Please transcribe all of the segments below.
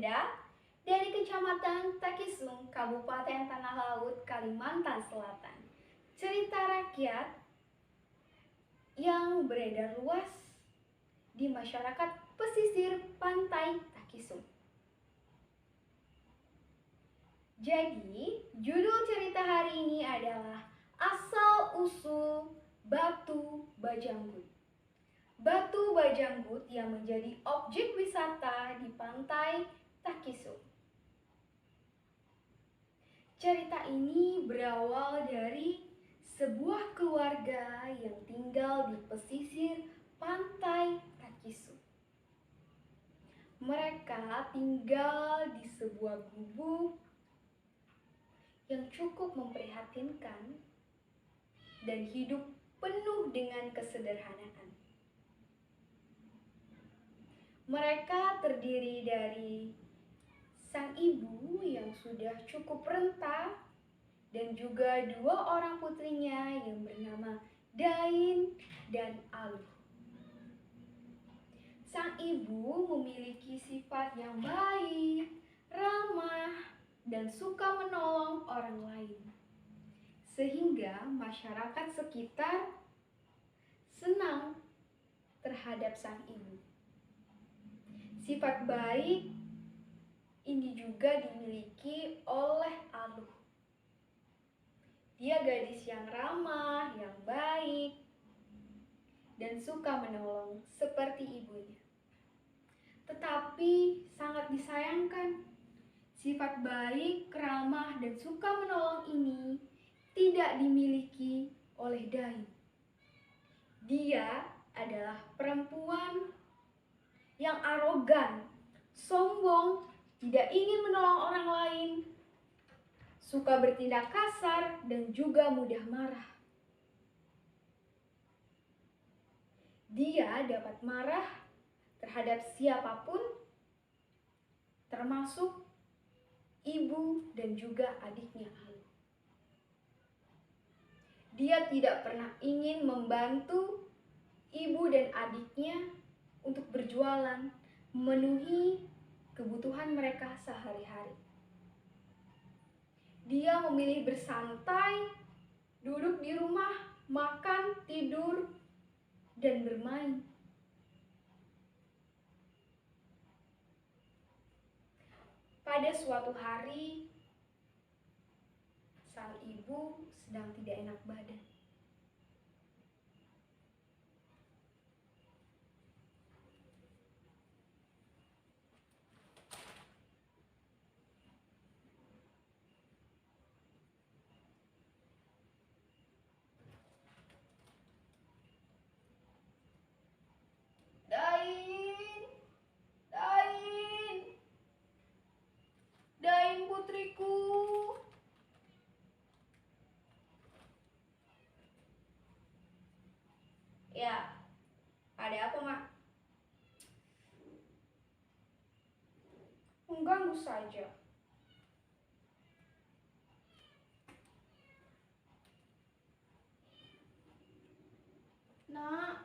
Brenda dari Kecamatan Takisung, Kabupaten Tanah Laut, Kalimantan Selatan. Cerita rakyat yang beredar luas di masyarakat pesisir pantai Takisung. Jadi, judul cerita hari ini adalah Asal-usul Batu Bajanggut. Batu Bajanggut yang menjadi objek wisata di pantai Takisung. Cerita ini berawal dari sebuah keluarga yang tinggal di pesisir pantai Takisung. Mereka tinggal di sebuah gubuk yang cukup memprihatinkan dan hidup penuh dengan kesederhanaan. Mereka terdiri dari sang ibu yang sudah cukup renta dan juga dua orang putrinya yang bernama Dain dan Aluh. Sang ibu memiliki sifat yang baik, ramah, dan suka menolong orang lain. Sehingga masyarakat sekitar senang terhadap sang ibu. Sifat baik ini juga dimiliki oleh Aluh. Dia gadis yang ramah, yang baik, dan suka menolong seperti ibunya. Tetapi sangat disayangkan, sifat baik, ramah, dan suka menolong ini tidak dimiliki oleh Dain. Dia adalah perempuan yang arogan, sombong, tidak ingin menolong orang lain, suka bertindak kasar, dan juga mudah marah. Dia dapat marah terhadap siapapun, termasuk ibu dan juga adiknya Aluh. Dia tidak pernah ingin membantu ibu dan adiknya untuk berjualan, memenuhi kebutuhan mereka sehari-hari. Dia memilih bersantai, duduk di rumah, makan, tidur, dan bermain. Pada suatu hari, sang ibu sedang tidak enak badan. Dain putriku. Ya, ada apa, Mak? Mengganggu saja. Nak,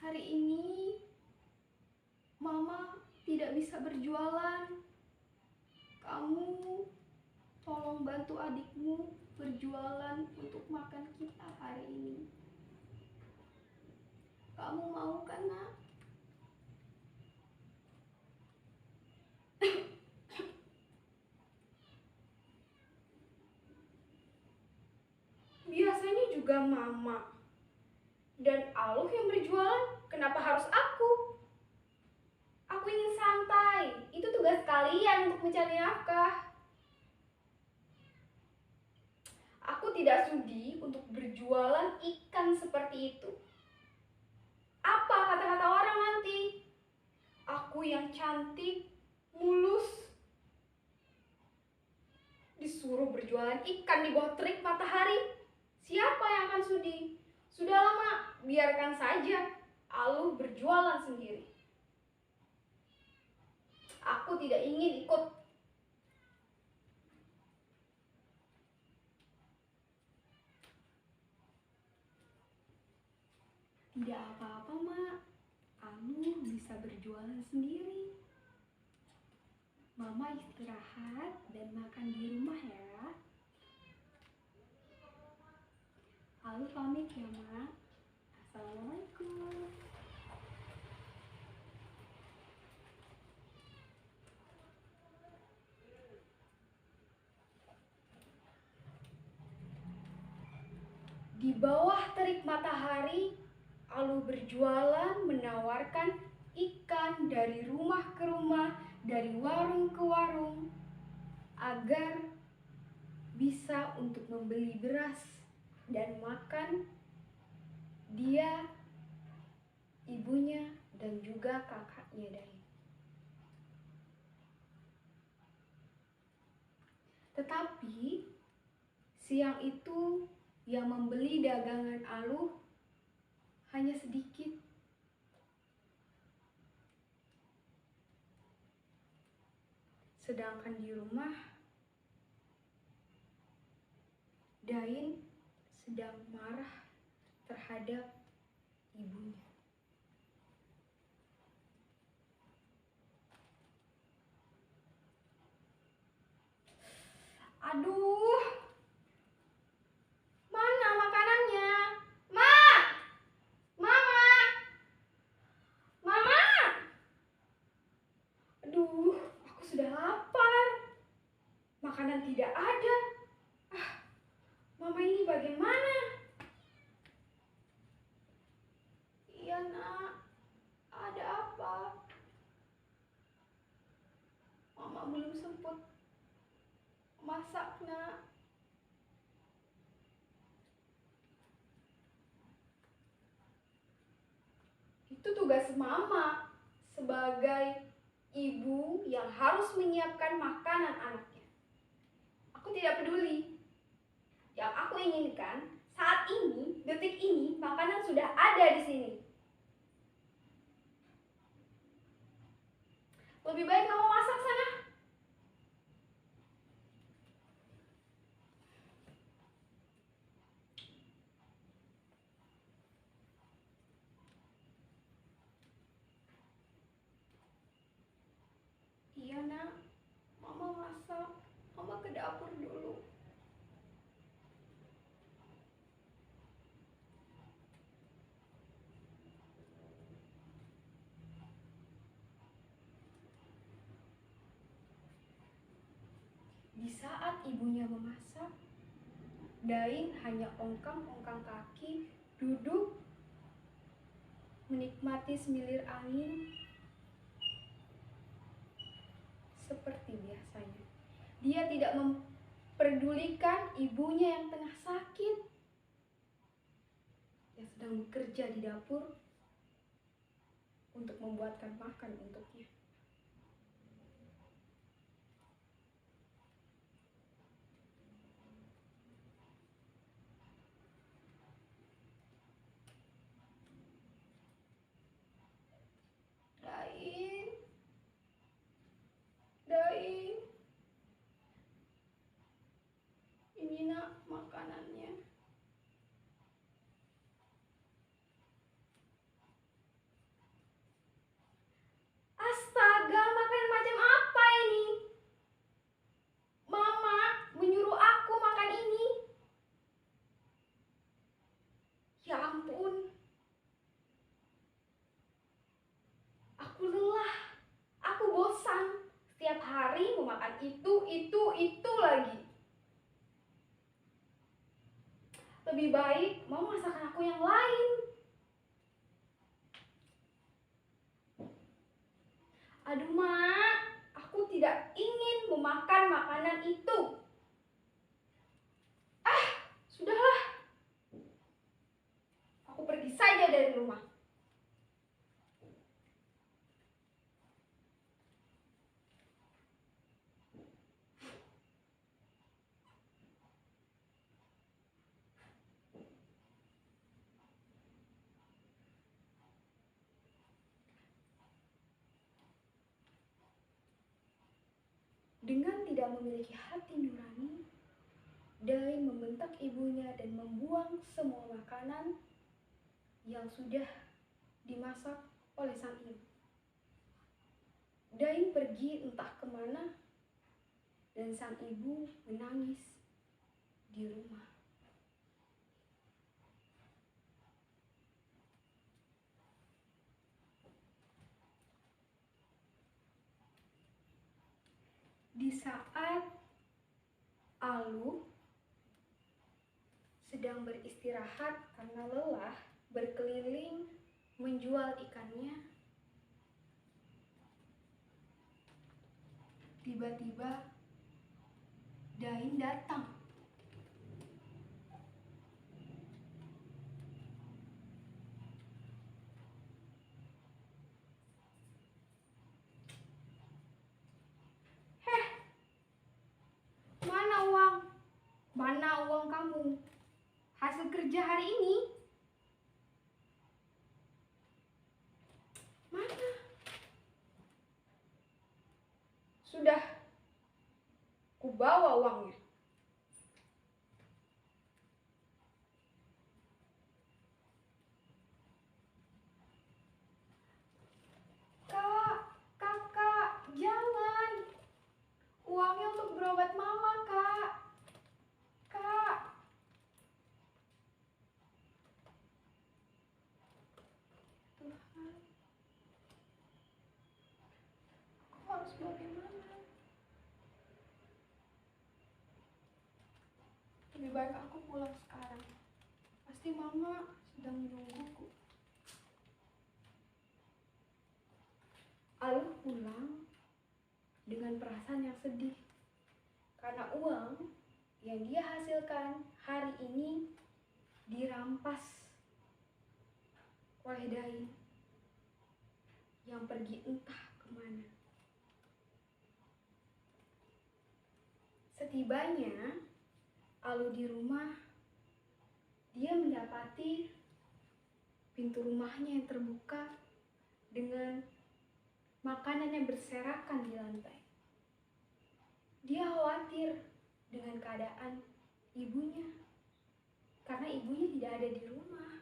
hari ini Mama tidak bisa berjualan. Kamu tolong bantu adikmu berjualan untuk makan kita hari ini. Kamu mau kan, Nak? Biasanya juga Mama dan Aluh yang berjualan, kenapa harus aku? Aku ingin santai, itu tugas kalian untuk mencari nafkah. Aku tidak sudi untuk berjualan ikan seperti itu. Apa kata-kata orang nanti? Aku yang cantik, mulus, disuruh berjualan ikan di bawah terik matahari. Siapa yang akan sudi? Sudahlah, Mak, biarkan saja Aluh berjualan sendiri. Aku tidak ingin ikut. Tidak apa-apa, Mak. Aluh bisa berjualan sendiri. Mama istirahat dan makan di rumah ya. Lalu pamit ya, Mak. Assalamualaikum. Di bawah terik matahari, Alu berjualan menawarkan ikan dari rumah ke rumah, dari warung ke warung, agar bisa untuk membeli beras dan makan dia, ibunya, dan juga kakaknya Dain. Tetapi siang itu yang membeli dagangan Alu hanya sedikit. Sedangkan di rumah, Dain sedang marah terhadap ibunya. Aduh, mana makanannya? Ma! Mama! Mama! Aduh, aku sudah lapar. Makanan tidak ada. Mama ini bagaimana? Iya, Nak. Ada apa? Mama belum sempat masak, Nak. Itu tugas Mama sebagai ibu yang harus menyiapkan makanan anaknya. Aku tidak peduli. Yang aku inginkan saat ini, detik ini, makanan sudah ada di sini. Lebih baik kamu masak sana. Iya, Nak. Mama masak. Mama ke dapur dulu. Di saat ibunya memasak, Dain hanya ongkang-ongkang kaki, duduk, menikmati semilir angin seperti biasanya. Dia tidak memperdulikan ibunya yang tengah sakit, yang sedang bekerja di dapur untuk membuatkan makan untuknya. Dain, Dain, ini Nak makanannya. Astaga, makanan macam apa ini? Mama menyuruh aku makan ini. Ya ampun. Aku lelah. Aku bosan. Setiap hari memakan itu lagi. Lebih baik mau masakan aku yang lain. Aduh, Mak. Aku tidak ingin memakan makanan itu. Sudahlah. Aku pergi saja dari rumah. Dengan tidak memiliki hati nurani, Dain membentak ibunya dan membuang semua makanan yang sudah dimasak oleh sang ibu. Dain pergi entah kemana, dan sang ibu menangis di rumah. Di saat Alu sedang beristirahat karena lelah berkeliling menjual ikannya, tiba-tiba Dain datang. Heh, mana uang? Mana uang kamu? Hasil kerja hari ini? Mana? Sudah kubawa uangnya. Kak, kakak, jangan. Uangnya untuk berobat mama, Kak. Kak. Tuhan. Aku harus bagaimana? Lebih baik aku pulang sekarang. Pasti mama sedang menungguku. Alu pulang dengan perasaan yang sedih karena uang yang dia hasilkan hari ini dirampas oleh Dain yang pergi entah kemana. Setibanya Alu di rumah, dia mendapati pintu rumahnya yang terbuka dengan makanan yang berserakan di lantai. Dia khawatir dengan keadaan ibunya karena ibunya tidak ada di rumah.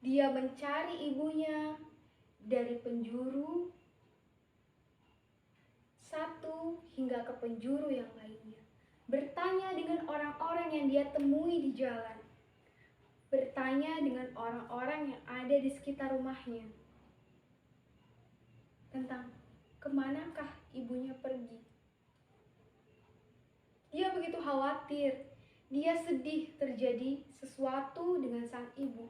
Dia mencari ibunya dari penjuru satu hingga ke penjuru yang lainnya. Bertanya dengan orang-orang yang dia temui di jalan. Bertanya dengan orang-orang yang ada di sekitar rumahnya tentang kemanakah ibunya pergi. Dia begitu khawatir, dia sedih terjadi sesuatu dengan sang ibu.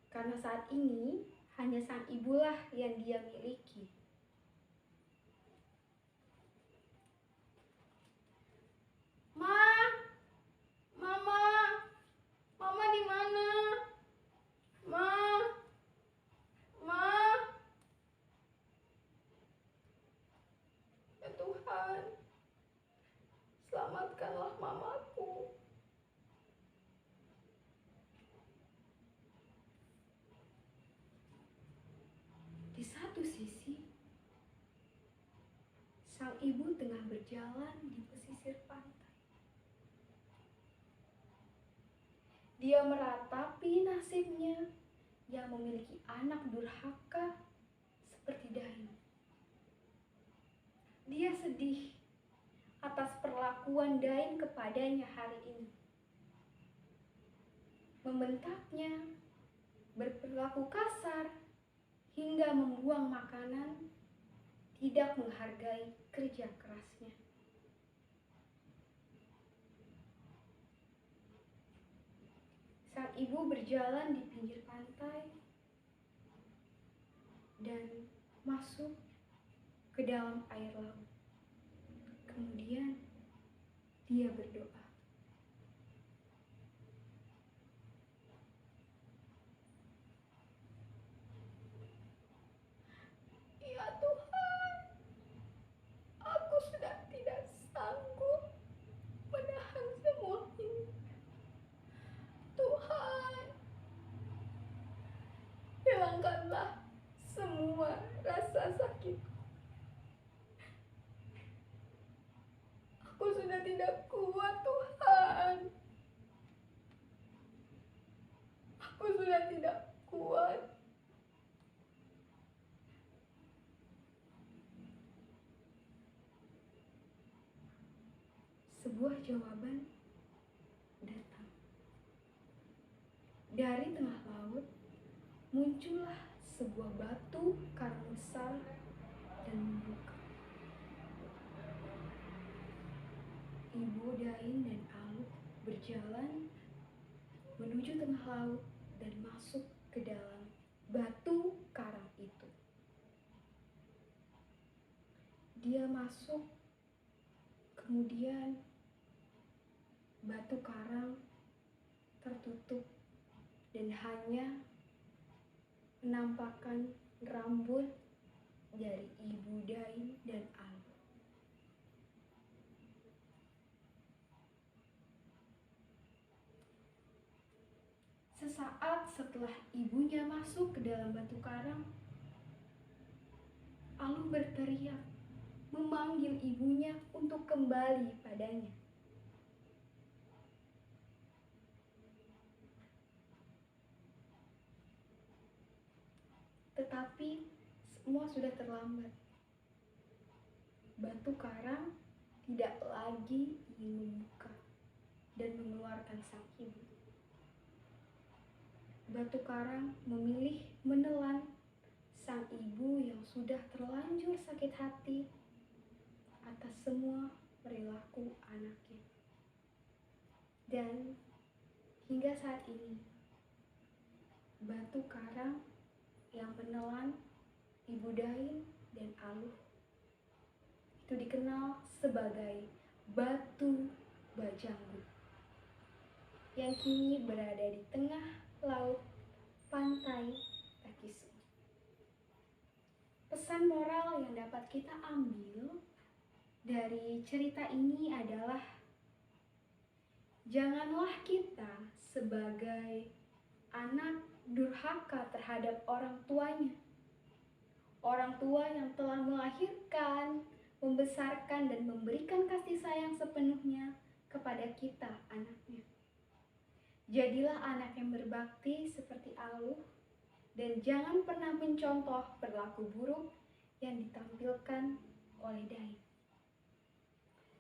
Karena saat ini hanya sang ibulah yang dia miliki. Mama di mana? Ma. Ya Tuhan, selamatkanlah mamaku. Di satu sisi, sang ibu tengah berjalan di pesisir pantai. Dia meratapi nasibnya yang memiliki anak durhaka seperti Dain. Dia sedih atas perlakuan Dain kepadanya hari ini. Membentaknya, berperilaku kasar, hingga membuang makanan, tidak menghargai kerja kerasnya. Sang ibu berjalan di pinggir pantai dan masuk ke dalam air laut. Kemudian dia berdoa. Ya Tuhan, aku sudah tidak sanggup menahan semua ini. Tuhan, hilangkanlah semua rasa sakit. Aku sudah tidak kuat, Tuhan. sebuah jawaban datang. Dari tengah laut muncullah sebuah batu karang besar dan membuka. Ibu Dain dan Aluk berjalan menuju tengah laut dan masuk ke dalam batu karang itu. Dia masuk, kemudian batu karang tertutup dan hanya menampakkan rambut dari Ibu Dain dan Aluk. Sesaat setelah ibunya masuk ke dalam batu karang, Aluk berteriak, memanggil ibunya untuk kembali padanya. Tetapi semua sudah terlambat. Batu karang tidak lagi ingin membuka dan mengeluarkan sang ibu. Batu karang memilih menelan sang ibu yang sudah terlanjur sakit hati atas semua perilaku anaknya. Dan hingga saat ini, batu karang yang menelan Ibu Dain dan Aluk itu dikenal sebagai Batu Bajanggut yang kini berada di tengah laut pantai Takisu. Pesan moral yang dapat kita ambil dari cerita ini adalah janganlah kita sebagai anak durhaka terhadap orang tuanya. Orang tua yang telah melahirkan, membesarkan, dan memberikan kasih sayang sepenuhnya kepada kita, anaknya. Jadilah anak yang berbakti seperti Aluk, dan jangan pernah mencontoh perilaku buruk yang ditampilkan oleh Dain.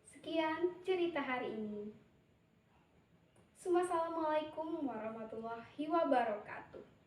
Sekian cerita hari ini. Assalamualaikum warahmatullahi wabarakatuh.